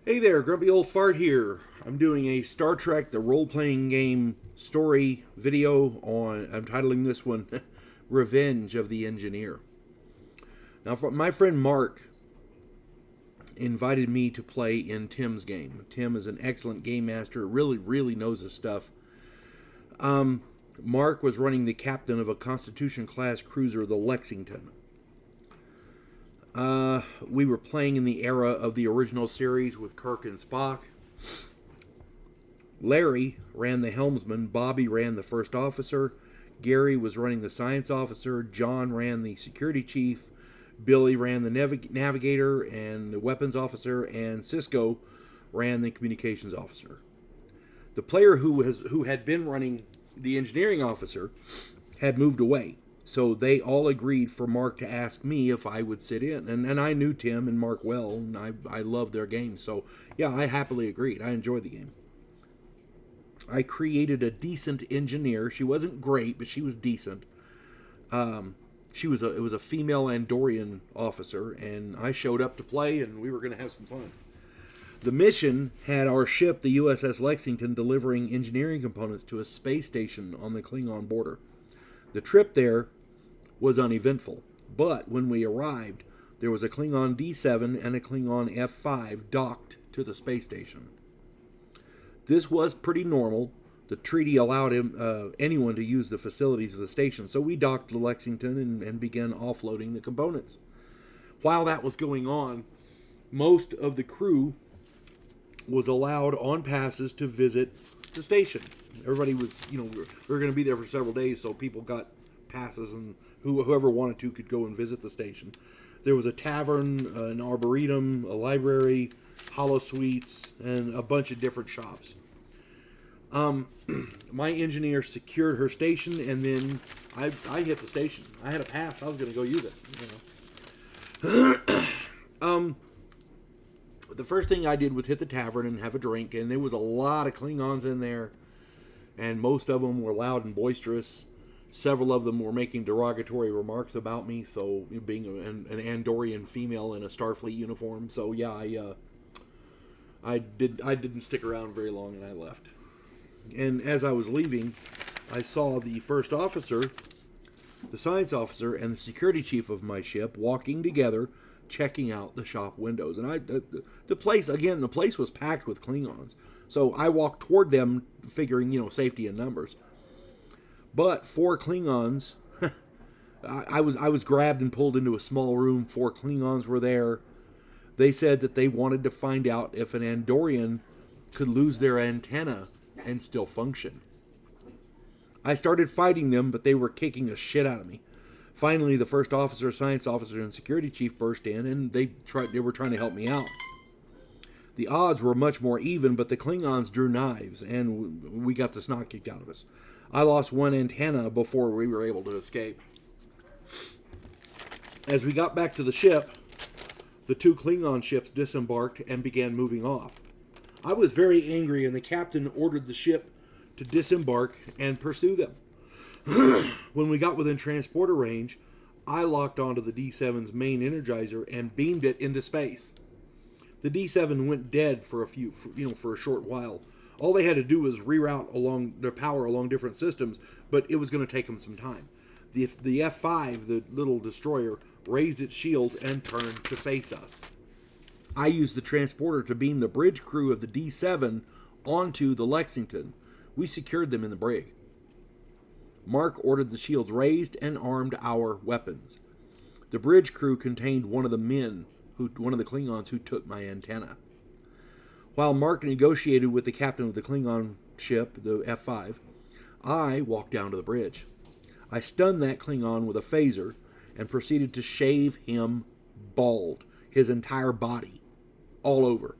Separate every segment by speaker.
Speaker 1: Hey there, Grumpy Old Fart here. I'm doing a Star Trek the role-playing game story video on. I'm titling this one "Revenge of the Engineer." Now, my friend Mark invited me to play in Tim's game. Tim is an excellent game master. Really knows his stuff. Mark was running the captain of a Constitution-class cruiser, the Lexington. We were playing in the era of the original series with Kirk and Spock. Larry ran the helmsman, Bobby ran the first officer, Gary was running the science officer, John ran the security chief, Billy ran the navigator and the weapons officer, and Cisco ran the communications officer. The player who had been running the engineering officer had moved away. So they all agreed for Mark to ask me if I would sit in. And I knew Tim and Mark well, and I loved their game. So, yeah, I happily agreed. I enjoyed the game. I created a decent engineer. She wasn't great, but she was decent. It was a female Andorian officer, and I showed up to play, and we were going to have some fun. The mission had our ship, the USS Lexington, delivering engineering components to a space station on the Klingon border. The trip there was uneventful, but when we arrived, there was a Klingon D7 and a Klingon F5 docked to the space station. This was pretty normal. The treaty allowed anyone to use the facilities of the station, so we docked to Lexington and began offloading the components. While that was going on, most of the crew was allowed on passes to visit the station. Everybody was, we were going to be there for several days, so people got passes, and whoever wanted to could go and visit the station. There was a tavern, an arboretum, a library, hollow suites, and a bunch of different shops. My engineer secured her station, and then I hit the station. I had a pass. I was going to go use it. The first thing I did was hit the tavern and have a drink, and there was a lot of Klingons in there, and most of them were loud and boisterous. Several of them were making derogatory remarks about me, so being an Andorian female in a Starfleet uniform. So yeah, I didn't stick around very long, and I left. And as I was leaving, I saw the first officer, the science officer, and the security chief of my ship walking together, checking out the shop windows. And the place was packed with Klingons. So I walked toward them, figuring, safety in numbers. But 4 Klingons, I was grabbed and pulled into a small room. 4 Klingons were there. They said that they wanted to find out if an Andorian could lose their antenna and still function. I started fighting them, but they were kicking the shit out of me. Finally, the first officer, science officer, and security chief burst in, and they were trying to help me out. The odds were much more even, but the Klingons drew knives, and we got the snot kicked out of us. I lost 1 antenna before we were able to escape. As we got back to the ship, the 2 Klingon ships disembarked and began moving off. I was very angry, and the captain ordered the ship to disembark and pursue them. When we got within transporter range, I locked onto the D7's main energizer and beamed it into space. The D7 went dead for a short while. All they had to do was reroute along their power along different systems, but it was going to take them some time. The F5, the little destroyer, raised its shield and turned to face us. I used the transporter to beam the bridge crew of the D7 onto the Lexington. We secured them in the brig. Mark ordered the shields raised and armed our weapons. The bridge crew contained one of the Klingons who took my antenna. While Mark negotiated with the captain of the Klingon ship, the F5, I walked down to the bridge. I stunned that Klingon with a phaser and proceeded to shave him bald, his entire body, all over.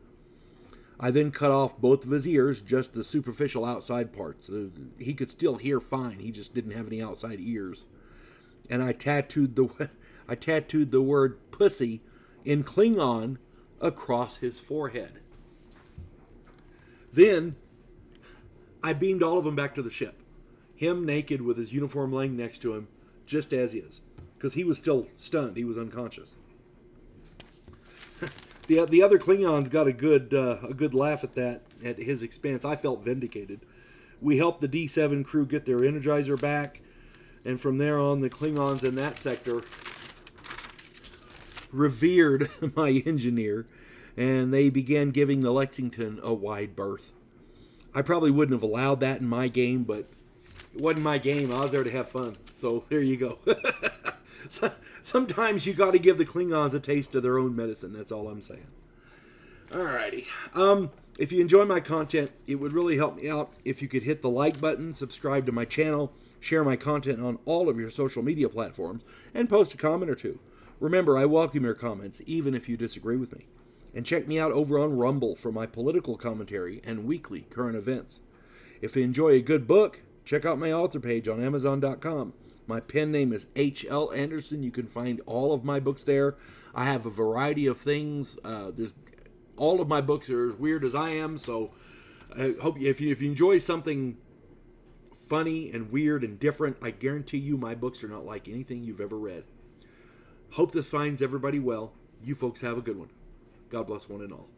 Speaker 1: I then cut off both of his ears, just the superficial outside parts. He could still hear fine. He just didn't have any outside ears. And I tattooed the word pussy in Klingon across his forehead. Then I beamed all of them back to the ship. Him naked with his uniform laying next to him, just as is. Because he was still stunned. He was unconscious. The other Klingons got a good laugh at that at his expense. I felt vindicated. We helped the D7 crew get their Energizer back, and from there on, the Klingons in that sector revered my engineer, and they began giving the Lexington a wide berth. I probably wouldn't have allowed that in my game, but it wasn't my game. I was there to have fun. So there you go. Sometimes you got to give the Klingons a taste of their own medicine. That's all I'm saying. Alrighty. If you enjoy my content, it would really help me out if you could hit the like button, subscribe to my channel, share my content on all of your social media platforms, and post a comment or two. Remember, I welcome your comments, even if you disagree with me. And check me out over on Rumble for my political commentary and weekly current events. If you enjoy a good book, check out my author page on Amazon.com. My pen name is H.L. Anderson. You can find all of my books there. I have a variety of things. All of my books are as weird as I am, so I hope if you enjoy something funny and weird and different, I guarantee you my books are not like anything you've ever read. Hope this finds everybody well. You folks have a good one. God bless one and all.